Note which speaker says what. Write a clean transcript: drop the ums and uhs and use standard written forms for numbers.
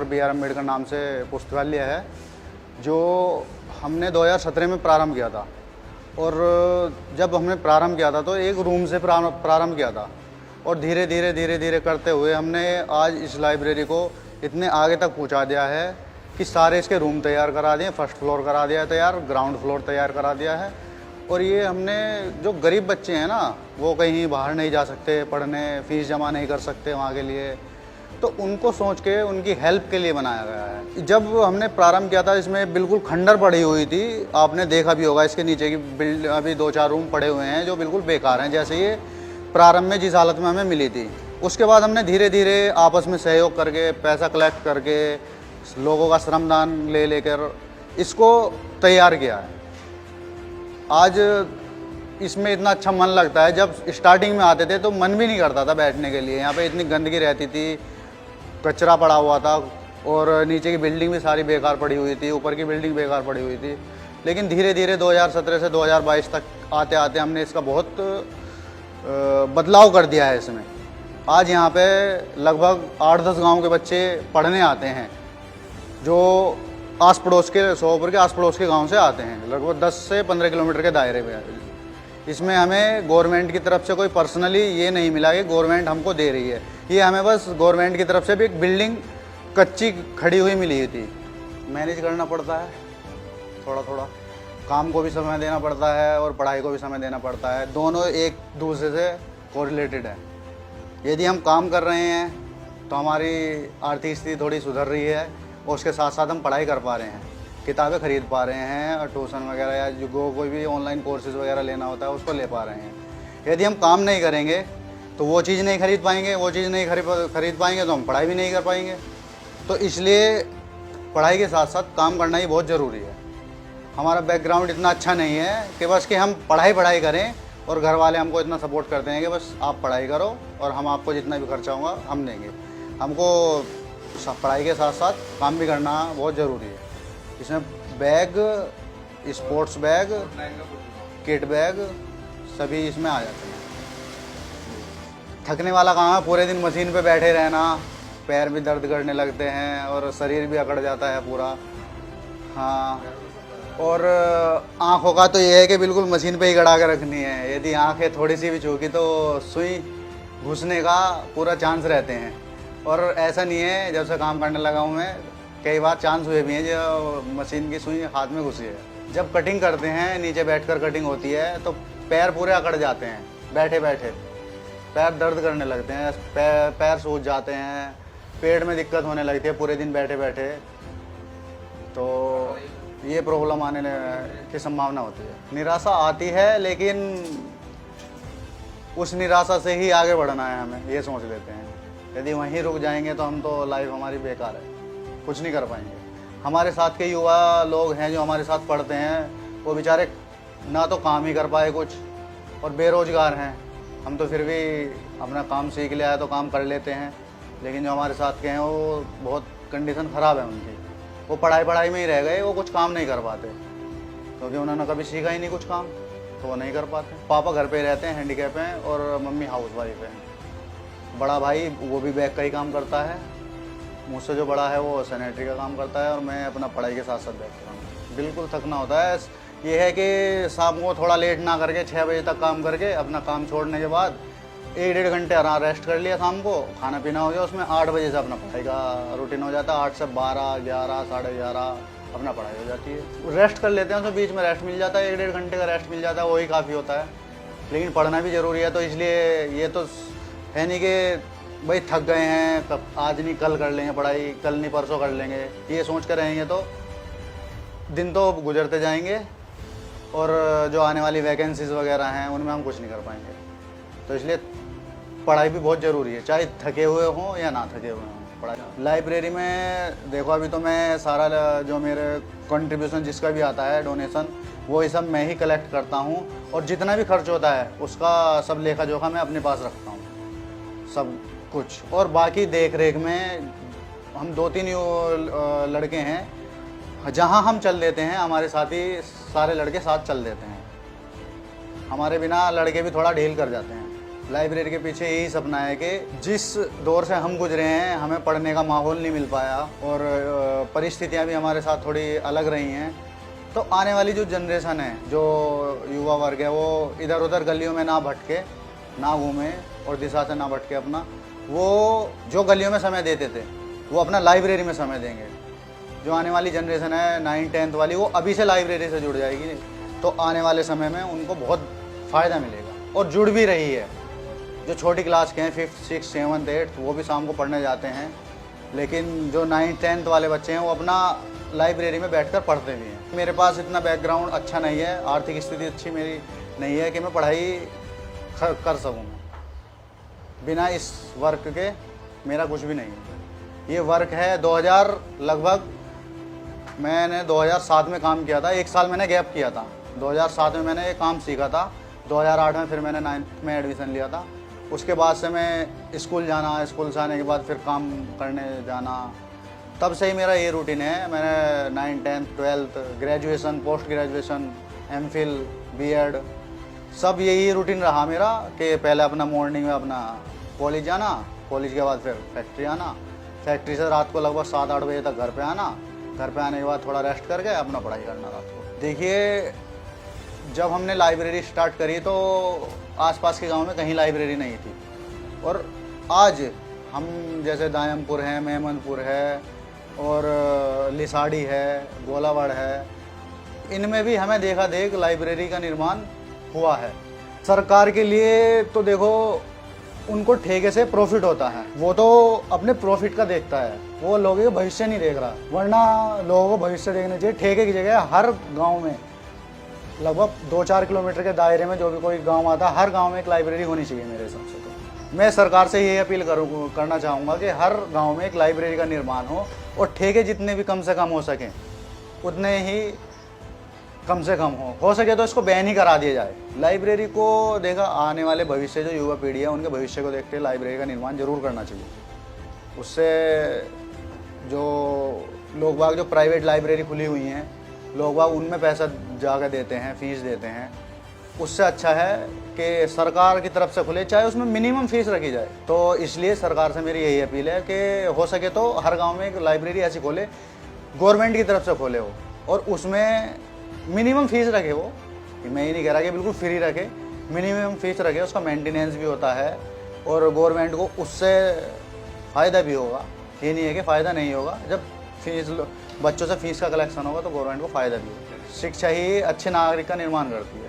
Speaker 1: BR Ambedkar नाम से पुस्तकालय है, जो हमने 2017 में प्रारंभ किया था। और जब हमने प्रारंभ किया था तो एक रूम से प्रारंभ किया था, और धीरे धीरे करते हुए हमने आज इस लाइब्रेरी को इतने आगे तक पहुंचा दिया है कि सारे इसके रूम तैयार करा दिए, फर्स्ट फ्लोर करा दिया है तैयार, ग्राउंड फ्लोर तैयार करा दिया है। और ये हमने, जो गरीब बच्चे हैं ना, वो कहीं बाहर नहीं जा सकते पढ़ने, फीस जमा नहीं कर सकते वहाँ के लिए, तो उनको सोच के उनकी हेल्प के लिए बनाया गया है। जब हमने प्रारंभ किया था इसमें बिल्कुल खंडर पड़ी हुई थी, आपने देखा भी होगा इसके नीचे की बिल्ड, अभी 2-4 रूम पड़े हुए हैं जो बिल्कुल बेकार हैं, जैसे ये प्रारंभ में जिस हालत में हमें मिली थी। उसके बाद हमने धीरे धीरे आपस में सहयोग करके, पैसा कलेक्ट करके, लोगों का श्रमदान ले लेकर इसको तैयार किया है। आज इसमें इतना अच्छा मन लगता है, जब स्टार्टिंग में आते थे तो मन भी नहीं करता था बैठने के लिए। यहाँ पे इतनी गंदगी रहती थी, कचरा पड़ा हुआ था, और नीचे की बिल्डिंग भी सारी बेकार पड़ी हुई थी, ऊपर की बिल्डिंग बेकार पड़ी हुई थी। लेकिन धीरे धीरे 2017 से 2022 तक आते आते हमने इसका बहुत बदलाव कर दिया है इसमें। आज यहाँ पे लगभग 8-10 गाँव के बच्चे पढ़ने आते हैं, जो आस पड़ोस के, सोहपुर के आस पड़ोस के गांव से आते हैं, लगभग 10 से 15 किलोमीटर के दायरे में। इसमें हमें गवर्नमेंट की तरफ से कोई पर्सनली ये नहीं मिला कि गवर्नमेंट हमको दे रही है, ये हमें बस गवर्नमेंट की तरफ से भी एक बिल्डिंग कच्ची खड़ी हुई मिली हुई थी। मैनेज करना पड़ता है थोड़ा थोड़ा, काम को भी समय देना पड़ता है और पढ़ाई को भी समय देना पड़ता है, दोनों एक दूसरे से कोरिलेटेड है। यदि हम काम कर रहे हैं तो हमारी आर्थिक स्थिति थोड़ी सुधर रही है, और उसके साथ साथ हम पढ़ाई कर पा रहे हैं, किताबें खरीद पा रहे हैं, और ट्यूशन वगैरह या जो कोई भी ऑनलाइन कोर्सेज वगैरह लेना होता है उसको ले पा रहे हैं। यदि हम काम नहीं करेंगे तो वो चीज़ नहीं खरीद पाएंगे, वो चीज़ नहीं खरीद पाएंगे तो हम पढ़ाई भी नहीं कर पाएंगे। तो इसलिए पढ़ाई के साथ साथ काम करना ही बहुत ज़रूरी है। हमारा बैकग्राउंड इतना अच्छा नहीं है कि बस कि हम पढ़ाई करें, और घर वाले हमको इतना सपोर्ट करते हैं कि बस आप पढ़ाई करो और हम आपको जितना भी खर्चा होगा हम देंगे। हमको पढ़ाई के साथ साथ काम भी करना बहुत ज़रूरी है। इसमें bag, sports bag, kit bag सभी इसमें आ जाते हैं। थकने वाला काम है, पूरे दिन मशीन पे बैठे रहना, पैर भी दर्द करने लगते हैं और शरीर भी अकड़ जाता है पूरा। हाँ, और आँखों का तो ये है कि बिल्कुल मशीन पे ही गड़ा के रखनी है, यदि आँखें थोड़ी सी भी चूकी तो सुई घुसने का पूरा चांस रहते हैं। और ऐसा नहीं है, जब से काम करने लगा हूँ मैं, कई बार चांस हुए भी हैं जो मशीन की सुई हाथ में घुसी है। जब कटिंग करते हैं, नीचे बैठकर कटिंग होती है, तो पैर पूरे अकड़ जाते हैं, बैठे बैठे पैर दर्द करने लगते हैं, पैर सूज जाते हैं, पेट में दिक्कत होने लगती है पूरे दिन बैठे बैठे, तो ये प्रॉब्लम आने की संभावना होती है। निराशा आती है, लेकिन उस निराशा से ही आगे बढ़ना है हमें, ये सोच लेते हैं। यदि वहीं रुक जाएंगे तो हम तो लाइफ हमारी बेकार है, कुछ नहीं कर पाएंगे। हमारे साथ के युवा लोग हैं जो हमारे साथ पढ़ते हैं, वो बेचारे ना तो काम ही कर पाए कुछ, और बेरोजगार हैं। हम तो फिर भी अपना काम सीख लिया है तो काम कर लेते हैं, लेकिन जो हमारे साथ के हैं वो बहुत कंडीशन ख़राब है उनकी, वो पढ़ाई में ही रह गए, वो कुछ काम नहीं कर पाते क्योंकि उन्होंने कभी सीखा ही नहीं कुछ काम, तो वो नहीं कर पाते। पापा घर पे रहते हैं, हैंडीकैप हैं, और मम्मी हाउसवाइफ हैं। बड़ा भाई वो भी बैग का ही काम करता है, मुझसे जो बड़ा है वो सैनिटरी का काम करता है, और मैं अपना पढ़ाई के साथ साथ बैग का काम। बिल्कुल थकना होता है। ये है कि शाम को थोड़ा लेट ना करके 6 बजे तक काम करके, अपना काम छोड़ने के बाद 1-1.5 घंटे आराम रेस्ट कर लिया, शाम को खाना पीना हो गया, उसमें 8 बजे से अपना पढ़ाई का रूटीन हो जाता है। 8 से 12, 11, 11:30 अपना पढ़ाई हो जाती है। रेस्ट कर लेते हैं, उसमें बीच में रेस्ट मिल जाता है, 1-1.5 घंटे का रेस्ट मिल जाता है, वही काफ़ी होता है। लेकिन पढ़ना भी ज़रूरी है, तो इसलिए ये तो है नहीं कि भाई थक गए हैं, आज नहीं कल कर लेंगे पढ़ाई, कल नहीं परसों कर लेंगे, ये सोच कर रहेंगे तो दिन तो गुजरते जाएंगे, और जो आने वाली वैकेंसीज़ वगैरह हैं उनमें हम कुछ नहीं कर पाएंगे। तो इसलिए पढ़ाई भी बहुत ज़रूरी है, चाहे थके हुए हों या ना थके हुए हों। पढ़ाई लाइब्रेरी में देखो, अभी तो मैं सारा जो मेरे कंट्रीब्यूशन जिसका भी आता है डोनेशन, वो ये सब मैं ही कलेक्ट करता हूँ, और जितना भी खर्च होता है उसका सब लेखा जोखा मैं अपने पास रखता हूँ, सब कुछ। और बाकी देख रेख में हम 2-3 लड़के हैं, जहाँ हम चल देते हैं हमारे साथी सारे लड़के साथ चल देते हैं, हमारे बिना लड़के भी थोड़ा ढील कर जाते हैं। लाइब्रेरी के पीछे यही सपना है कि जिस दौर से हम गुजरे हैं हमें पढ़ने का माहौल नहीं मिल पाया और परिस्थितियां भी हमारे साथ थोड़ी अलग रही हैं, तो आने वाली जो जनरेशन है, जो युवा वर्ग है, वो इधर उधर गलियों में ना भटके, ना घूमे और दिशा से ना भटके अपना, वो जो गलियों में समय देते थे वो अपना लाइब्रेरी में समय देंगे। जो आने वाली जनरेशन है 9th 10th वाली, वो अभी से लाइब्रेरी से जुड़ जाएगी, तो आने वाले समय में उनको बहुत फ़ायदा मिलेगा और जुड़ भी रही है। जो छोटी क्लास के हैं 5th 6th 7th 8th वो भी शाम को पढ़ने जाते हैं, लेकिन जो 9th 10th वाले बच्चे हैं वो अपना लाइब्रेरी में बैठकर पढ़ते भी हैं। मेरे पास इतना बैकग्राउंड अच्छा नहीं है, आर्थिक स्थिति अच्छी मेरी नहीं है कि मैं पढ़ाई कर सकूँ। बिना इस वर्क के मेरा कुछ भी नहीं है। ये वर्क है 2000 लगभग, मैंने 2007 में काम किया था, 1 साल मैंने गैप किया था। 2007 में मैंने ये काम सीखा था, 2008 में फिर मैंने 9th में एडमिशन लिया था। उसके बाद से मैं स्कूल जाना, स्कूल से आने के बाद फिर काम करने जाना, तब से ही मेरा ये रूटीन है। मैंने 9th 10th 12th graduation, post graduation, MPhil, B.Ed सब यही रूटीन रहा मेरा कि पहले अपना मॉर्निंग में अपना कॉलेज जाना, कॉलेज के बाद फिर फैक्ट्री आना, फैक्ट्री से रात को लगभग 7-8 बजे तक घर पे आना, घर पे आने के बाद थोड़ा रेस्ट करके अपना पढ़ाई करना रात को। देखिए, जब हमने लाइब्रेरी स्टार्ट करी तो आसपास के गांव में कहीं लाइब्रेरी नहीं थी, और आज हम जैसे दायमपुर है, मेमनपुर है और लिसाड़ी है, गोलावड़ है, इनमें भी हमें देखा देख लाइब्रेरी का निर्माण हुआ है। सरकार के लिए तो देखो, उनको ठेके से प्रॉफिट होता है, वो तो अपने प्रॉफिट का देखता है, वो लोगों के भविष्य नहीं देख रहा। वरना लोगों को भविष्य देखना चाहिए। ठेके की जगह हर गांव में लगभग 2-4 किलोमीटर के दायरे में जो भी कोई गांव आता है, हर गांव में एक लाइब्रेरी होनी चाहिए मेरे हिसाब से। तो मैं सरकार से ये अपील करना चाहूँगा कि हर गाँव में एक लाइब्रेरी का निर्माण हो, और ठेके जितने भी कम से कम हो सकें उतने ही कम से कम हो सके तो इसको बैन ही करा दिया जाए। लाइब्रेरी को देखा, आने वाले भविष्य जो युवा पीढ़ी है उनके भविष्य को देखते लाइब्रेरी का निर्माण जरूर करना चाहिए। उससे जो लोग बाग जो प्राइवेट लाइब्रेरी खुली हुई हैं, लोग बाग उनमें पैसा जाकर देते हैं, फीस देते हैं, उससे अच्छा है कि सरकार की तरफ से खुले, चाहे उसमें मिनिमम फीस रखी जाए। तो इसलिए सरकार से मेरी यही अपील है कि हो सके तो हर गाँव में एक लाइब्रेरी ऐसी खोले, गवर्नमेंट की तरफ से खोले हो, और उसमें मिनिमम फीस रखे वो। मैं ये नहीं कह रहा कि बिल्कुल फ्री रखे, मिनिमम फीस रखे, उसका मेंटेनेंस भी होता है और गवर्नमेंट को उससे फ़ायदा भी होगा। ये नहीं है कि फ़ायदा नहीं होगा, जब फीस बच्चों से फीस का कलेक्शन होगा तो गवर्नमेंट को फ़ायदा भी होगा। शिक्षा ही अच्छे नागरिक का निर्माण करती है।